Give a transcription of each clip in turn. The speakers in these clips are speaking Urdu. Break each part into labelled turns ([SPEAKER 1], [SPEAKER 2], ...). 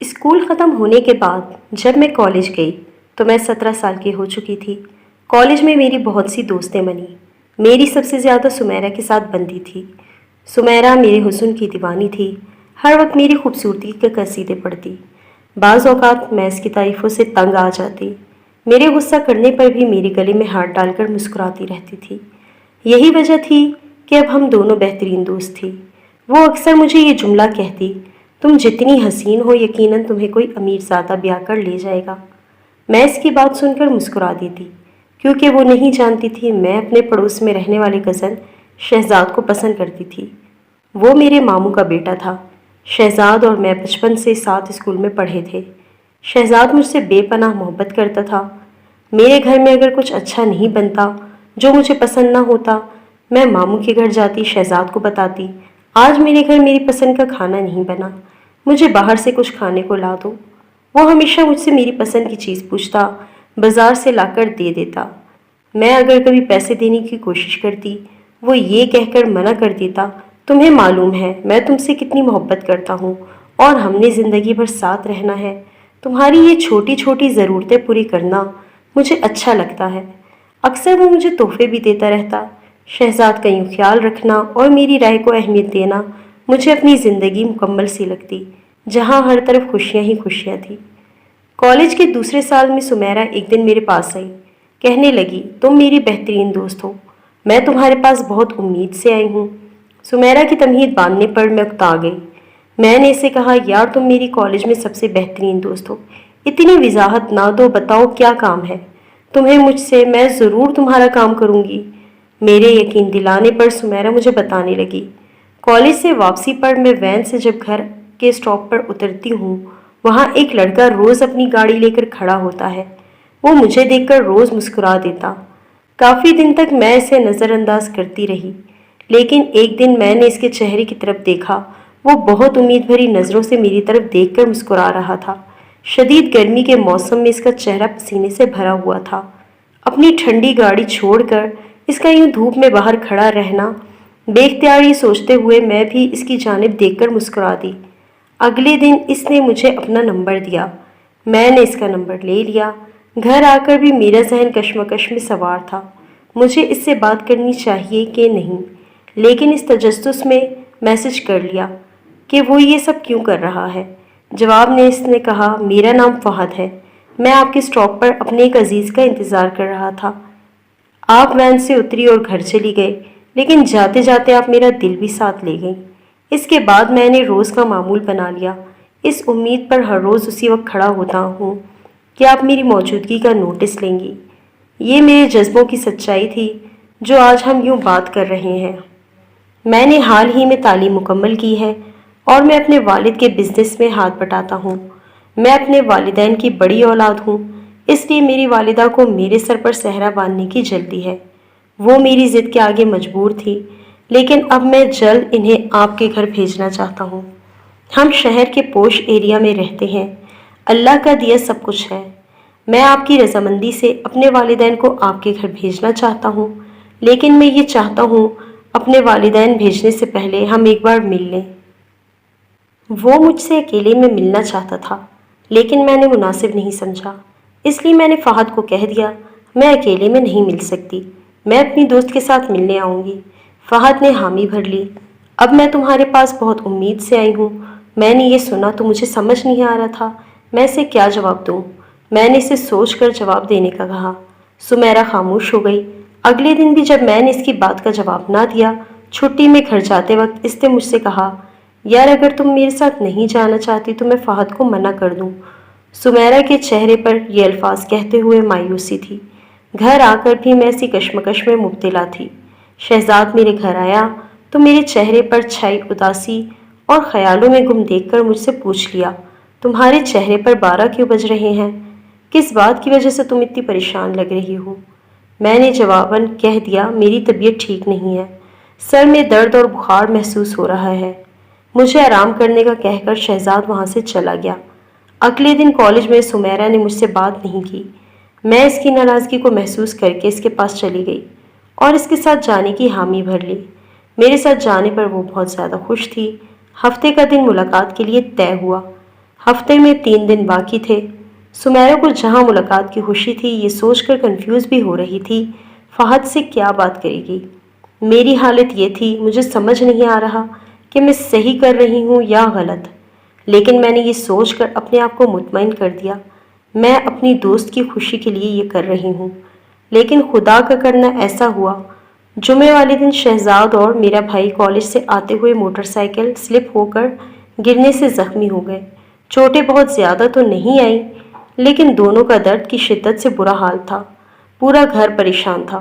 [SPEAKER 1] اسکول ختم ہونے کے بعد جب میں کالج گئی تو میں 17 سال کی ہو چکی تھی۔ کالج میں میری بہت سی دوستیں بنی۔ میری سب سے زیادہ سمیرہ کے ساتھ بنتی تھی۔ سمیرہ میرے حسن کی دیوانی تھی، ہر وقت میری خوبصورتی کے قصیدے پڑھتی۔ بعض اوقات میں اس کی تعریفوں سے تنگ آ جاتی۔ میرے غصہ کرنے پر بھی میرے گلے میں ہاتھ ڈال کر مسکراتی رہتی تھی۔ یہی وجہ تھی کہ اب ہم دونوں بہترین دوست تھی۔ وہ اکثر مجھے یہ جملہ کہتی، تم جتنی حسین ہو یقیناً تمہیں کوئی امیر زادہ بیاہ کر لے جائے گا۔ میں اس کی بات سن کر مسکرا دیتی، کیونکہ وہ نہیں جانتی تھی میں اپنے پڑوس میں رہنے والے کزن شہزاد کو پسند کرتی تھی۔ وہ میرے ماموں کا بیٹا تھا۔ شہزاد اور میں بچپن سے ساتھ اسکول میں پڑھے تھے۔ شہزاد مجھ سے بے پناہ محبت کرتا تھا۔ میرے گھر میں اگر کچھ اچھا نہیں بنتا جو مجھے پسند نہ ہوتا، میں ماموں کے گھر جاتی، شہزاد کو بتاتی، آج میرے گھر میری پسند کا کھانا نہیں بنا، مجھے باہر سے کچھ کھانے کو لا دو۔ وہ ہمیشہ مجھ سے میری پسند کی چیز پوچھتا، بازار سے لا کر دے دیتا۔ میں اگر کبھی پیسے دینے کی کوشش کرتی، وہ یہ کہہ کر منع کر دیتا، تمہیں معلوم ہے میں تم سے کتنی محبت کرتا ہوں اور ہم نے زندگی بھر ساتھ رہنا ہے، تمہاری یہ چھوٹی چھوٹی ضرورتیں پوری کرنا مجھے اچھا لگتا ہے۔ اکثر وہ مجھے تحفے بھی دیتا رہتا۔ شہزاد کا یوں خیال رکھنا اور میری رائے کو اہمیت دینا مجھے اپنی زندگی مکمل سی لگتی، جہاں ہر طرف خوشیاں ہی خوشیاں تھیں۔ کالج کے دوسرے سال میں سمیرہ ایک دن میرے پاس آئی، کہنے لگی، تم میری بہترین دوست ہو، میں تمہارے پاس بہت امید سے آئی ہوں۔ سمیرہ کی تمہید باندھنے پر میں اکتا گئی۔ میں نے اسے کہا، یار تم میری کالج میں سب سے بہترین دوست ہو، اتنی وضاحت نہ دو، بتاؤ کیا کام ہے تمہیں مجھ سے، میں ضرور تمہارا کام کروں گی۔ میرے یقین دلانے پر سمیرہ مجھے بتانے لگی، کالج سے واپسی پر میں وین سے جب گھر کے اسٹاپ پر اترتی ہوں، وہاں ایک لڑکا روز اپنی گاڑی لے کر کھڑا ہوتا ہے۔ وہ مجھے دیکھ کر روز مسکرا دیتا۔ کافی دن تک میں اسے نظر انداز کرتی رہی، لیکن ایک دن میں نے اس کے چہرے کی طرف دیکھا، وہ بہت امید بھری نظروں سے میری طرف دیکھ کر مسکرا رہا تھا۔ شدید گرمی کے موسم میں اس کا چہرہ پسینے سے بھرا ہوا تھا۔ اپنی ٹھنڈی گاڑی چھوڑ کر اس کا یوں دھوپ میں باہر کھڑا رہنا، بے اختیار یہ سوچتے ہوئے میں بھی اس کی جانب دیکھ کر مسکرا دی۔ اگلے دن اس نے مجھے اپنا نمبر دیا، میں نے اس کا نمبر لے لیا۔ گھر آ کر بھی میرا ذہن کشمکش میں سوار تھا، مجھے اس سے بات کرنی چاہیے کہ نہیں، لیکن اس تجسس میں میسج کر لیا کہ وہ یہ سب کیوں کر رہا ہے۔ جواب میں اس نے کہا، میرا نام فہد ہے، میں آپ کے اسٹاپ پر اپنے ایک عزیز کا انتظار کر رہا تھا۔ آپ وین سے اتری اور گھر چلی گئے، لیکن جاتے جاتے آپ میرا دل بھی ساتھ لے گئیں۔ اس کے بعد میں نے روز کا معمول بنا لیا، اس امید پر ہر روز اسی وقت کھڑا ہوتا ہوں کہ آپ میری موجودگی کا نوٹس لیں گی۔ یہ میرے جذبوں کی سچائی تھی جو آج ہم یوں بات کر رہے ہیں۔ میں نے حال ہی میں تعلیم مکمل کی ہے اور میں اپنے والد کے بزنس میں ہاتھ بٹاتا ہوں۔ میں اپنے والدین کی بڑی اولاد ہوں، اس لیے میری والدہ کو میرے سر پر صحرا باندھنے کی جلدی ہے۔ وہ میری ضد کے آگے مجبور تھی، لیکن اب میں جلد انہیں آپ کے گھر بھیجنا چاہتا ہوں۔ ہم شہر کے پوش ایریا میں رہتے ہیں، اللہ کا دیا سب کچھ ہے۔ میں آپ کی رضامندی سے اپنے والدین کو آپ کے گھر بھیجنا چاہتا ہوں، لیکن میں یہ چاہتا ہوں اپنے والدین بھیجنے سے پہلے ہم ایک بار مل لیں۔ وہ مجھ سے اکیلے میں ملنا چاہتا تھا، لیکن میں نے مناسب نہیں سمجھا، اس لیے میں نے فہد کو کہہ دیا، میں اکیلے میں نہیں مل سکتی، میں اپنی دوست کے ساتھ ملنے آؤں گی۔ فہد نے حامی بھر لی، اب میں تمہارے پاس بہت امید سے آئی ہوں۔ میں نے یہ سنا تو مجھے سمجھ نہیں آ رہا تھا میں اسے کیا جواب دوں۔ میں نے اسے سوچ کر جواب دینے کا کہا۔ سمیرہ خاموش ہو گئی۔ اگلے دن بھی جب میں نے اس کی بات کا جواب نہ دیا، چھٹی میں گھر جاتے وقت اس نے مجھ سے کہا، یار اگر تم میرے ساتھ نہیں جانا چاہتی تو میں فہد کو منع کر دوں۔ سمیرہ کے چہرے پر یہ الفاظ کہتے ہوئے مایوسی تھی۔ گھر آ کر بھی میں اسی کشمکش میں مبتلا تھی۔ شہزاد میرے گھر آیا تو میرے چہرے پر چھائی اداسی اور خیالوں میں گم دیکھ کر مجھ سے پوچھ لیا، تمہارے چہرے پر 12 کیوں بج رہے ہیں؟ کس بات کی وجہ سے تم اتنی پریشان لگ رہی ہو؟ میں نے جواباً کہہ دیا، میری طبیعت ٹھیک نہیں ہے، سر میں درد اور بخار محسوس ہو رہا ہے۔ مجھے آرام کرنے کا کہہ کر شہزاد وہاں سے چلا گیا۔ اگلے دن کالج میں سمیرہ نے مجھ سے بات نہیں کی۔ میں اس کی ناراضگی کو محسوس کر کے اس کے پاس چلی گئی اور اس کے ساتھ جانے کی حامی بھر لی۔ میرے ساتھ جانے پر وہ بہت زیادہ خوش تھی۔ ہفتے کا دن ملاقات کے لیے طے ہوا۔ ہفتے میں 3 دن باقی تھے۔ سمیرہ کو جہاں ملاقات کی خوشی تھی، یہ سوچ کر کنفیوز بھی ہو رہی تھی فہد سے کیا بات کرے گی۔ میری حالت یہ تھی، مجھے سمجھ نہیں آ رہا کہ میں صحیح کر رہی ہوں یا غلط، لیکن میں نے یہ سوچ کر اپنے آپ کو مطمئن کر دیا، میں اپنی دوست کی خوشی کے لیے یہ کر رہی ہوں۔ لیکن خدا کا کرنا ایسا ہوا، جمعے والے دن شہزاد اور میرا بھائی کالج سے آتے ہوئے موٹر سائیکل سلپ ہو کر گرنے سے زخمی ہو گئے۔ چوٹیں بہت زیادہ تو نہیں آئیں، لیکن دونوں کا درد کی شدت سے برا حال تھا۔ پورا گھر پریشان تھا۔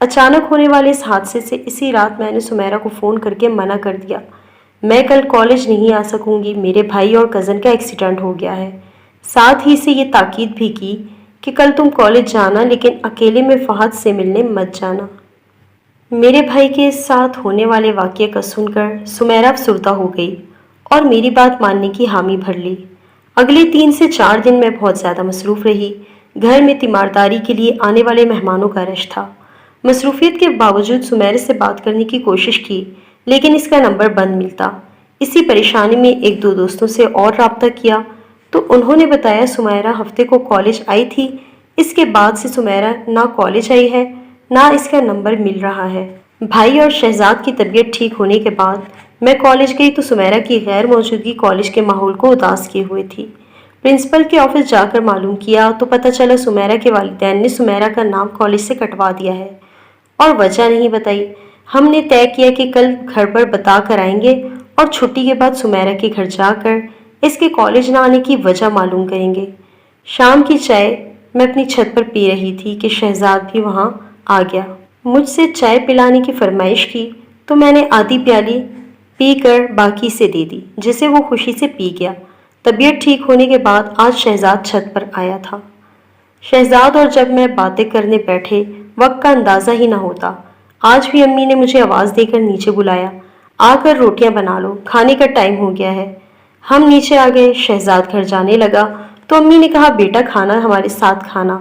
[SPEAKER 1] اچانک ہونے والے اس حادثے سے اسی رات میں نے سمیرہ کو فون کر کے منع کر دیا، میں کل کالج نہیں آ سکوں گی، میرے بھائی اور کزن کا ایکسیڈنٹ ہو گیا ہے۔ ساتھ ہی سے یہ تاکید بھی کی کہ کل تم کالج جانا، لیکن اکیلے میں فہد سے ملنے مت جانا۔ میرے بھائی کے ساتھ ہونے والے واقعے کا سن کر سمیرہ افسردہ ہو گئی اور میری بات ماننے کی حامی بھر لی۔ اگلے 3 سے 4 دن میں بہت زیادہ مصروف رہی۔ گھر میں تیمارداری کے لیے آنے والے مہمانوں کا رش تھا۔ مصروفیت کے باوجود سمیرہ سے بات کرنے کی کوشش کی، لیکن اس کا نمبر بند ملتا۔ اسی پریشانی میں 1-2 دوستوں سے اور رابطہ کیا تو انہوں نے بتایا سمیرہ ہفتے کو کالج آئی تھی، اس کے بعد سے سمیرہ نہ کالج آئی ہے نہ اس کا نمبر مل رہا ہے۔ بھائی اور شہزاد کی طبیعت ٹھیک ہونے کے بعد میں کالج گئی تو سمیرہ کی غیر موجودگی کالج کے ماحول کو اداس کیے ہوئے تھی۔ پرنسپل کے آفس جا کر معلوم کیا تو پتہ چلا سمیرہ کے والدین نے سمیرہ کا نام کالج سے کٹوا دیا ہے اور وجہ نہیں بتائی۔ ہم نے طے کیا کہ کل گھر پر بتا کر آئیں گے اور چھٹی کے بعد سمیرہ کے گھر جا کر اس کے کالج نہ آنے کی وجہ معلوم کریں گے۔ شام کی چائے میں اپنی چھت پر پی رہی تھی کہ شہزاد بھی وہاں آ گیا۔ مجھ سے چائے پلانے کی فرمائش کی تو میں نے آدھی پیالی پی کر باقی سے دے دی، جسے وہ خوشی سے پی گیا۔ طبیعت ٹھیک ہونے کے بعد آج شہزاد چھت پر آیا تھا۔ شہزاد اور جب میں باتیں کرنے بیٹھے وقت کا اندازہ ہی نہ ہوتا۔ آج بھی امی نے مجھے آواز دے کر نیچے بلایا، آ کر روٹیاں بنا لو، کھانے کا ٹائم ہو گیا ہے۔ ہم نیچے آ گئے۔ شہزاد گھر جانے لگا تو امی نے کہا بیٹا کھانا ہمارے ساتھ کھانا،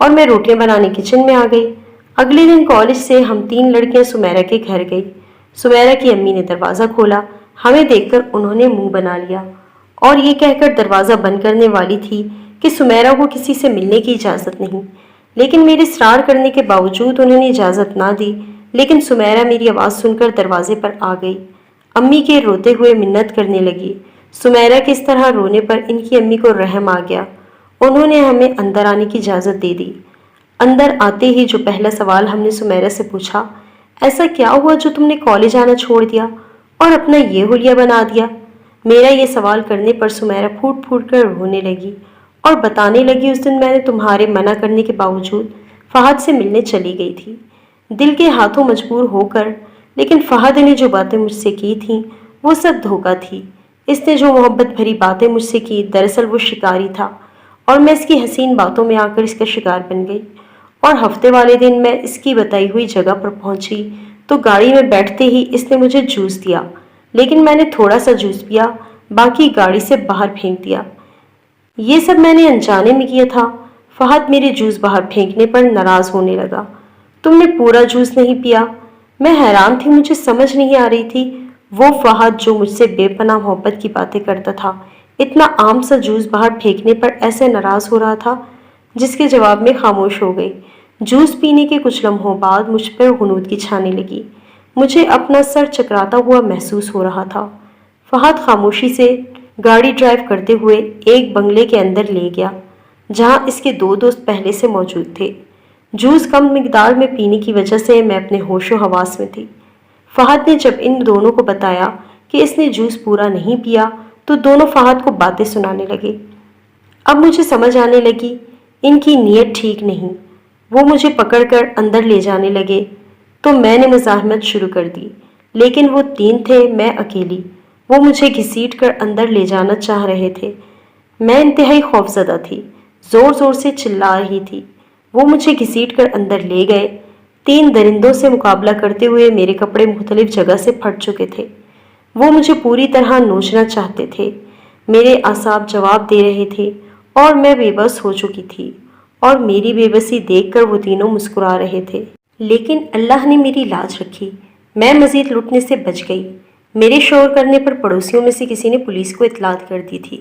[SPEAKER 1] اور میں روٹیاں بنانے کچن میں آ گئی۔ اگلے دن کالج سے ہم 3 لڑکیاں سمیرہ کے گھر گئی۔ سمیرہ کی امی نے دروازہ کھولا، ہمیں دیکھ کر انہوں نے منہ بنا لیا اور یہ کہہ کر دروازہ بند کرنے والی تھی کہ سمیرہ کو کسی سے ملنے کی اجازت نہیں، لیکن میرے اصرار کرنے کے باوجود انہوں نے اجازت نہ دی۔ لیکن سمیرہ میری آواز سن کر دروازے پر آ گئی۔ امی کے روتے ہوئے منت کرنے لگی۔ سمیرہ کے اس طرح رونے پر ان کی امی کو رحم آ گیا۔ انہوں نے ہمیں اندر آنے کی اجازت دے دی۔ اندر آتے ہی جو پہلا سوال ہم نے سمیرہ سے پوچھا، ایسا کیا ہوا جو تم نے کالج آنا چھوڑ دیا اور اپنا یہ حلیہ بنا دیا؟ میرا یہ سوال کرنے پر سمیرہ پھوٹ پھوٹ کر رونے لگی اور بتانے لگی اس دن میں نے تمہارے منع کرنے کے باوجود فہد سے ملنے چلی گئی تھی، دل کے ہاتھوں مجبور ہو کر، لیکن فہد نے جو باتیں مجھ سے کی تھیں وہ سب دھوکہ تھی۔ اس نے جو محبت بھری باتیں مجھ سے کی، دراصل وہ شکاری تھا اور میں اس کی حسین باتوں میں آ کر اس کا شکار بن گئی۔ اور ہفتے والے دن میں اس کی بتائی ہوئی جگہ پر پہنچی تو گاڑی میں بیٹھتے ہی اس نے مجھے جوس دیا، لیکن میں نے تھوڑا سا جوس پیا، باقی گاڑی سے باہر پھینک دیا۔ یہ سب میں نے انجانے میں کیا تھا۔ فہد میرے جوس باہر پھینکنے پر ناراض ہونے لگا، تم نے پورا جوس نہیں پیا؟ میں حیران تھی، مجھے سمجھ نہیں آ رہی تھی وہ فہد جو مجھ سے بے پناہ محبت کی باتیں کرتا تھا، اتنا عام سا جوس باہر پھینکنے پر ایسے ناراض ہو رہا تھا، جس کے جواب میں خاموش ہو گئی۔ جوس پینے کے کچھ لمحوں بعد مجھ پر غنودگی چھانے لگی۔ مجھے اپنا سر چکراتا ہوا محسوس ہو رہا تھا۔ فہد خاموشی سے گاڑی ڈرائیو کرتے ہوئے ایک بنگلے کے اندر لے گیا جہاں اس کے 2 دوست پہلے سے موجود تھے۔ جوس کم مقدار میں پینے کی وجہ سے میں اپنے ہوش و حواس میں تھی۔ فہد نے جب ان دونوں کو بتایا کہ اس نے جوس پورا نہیں پیا تو دونوں فہد کو باتیں سنانے لگے۔ اب مجھے سمجھ آنے لگی ان کی نیت ٹھیک نہیں۔ وہ مجھے پکڑ کر اندر لے جانے لگے تو میں نے مزاحمت شروع کر دی، لیکن وہ 3 تھے، میں اکیلی۔ وہ مجھے گھسیٹ کر اندر لے جانا چاہ رہے تھے۔ میں انتہائی خوفزدہ تھی، زور زور سے چلا رہی تھی۔ وہ مجھے گھسیٹ کر اندر لے گئے۔ 3 درندوں سے مقابلہ کرتے ہوئے میرے کپڑے مختلف جگہ سے پھٹ چکے تھے۔ وہ مجھے پوری طرح نوچنا چاہتے تھے۔ میرے اعصاب جواب دے رہے تھے اور میں بے بس ہو چکی تھی، اور میری بے بسی دیکھ کر وہ تینوں مسکرا رہے تھے۔ لیکن اللہ نے میری لاج رکھی، میں مزید لٹنے سے بچ گئی۔ میرے شور کرنے پر پڑوسیوں میں سے کسی نے پولیس کو اطلاع کر دی تھی۔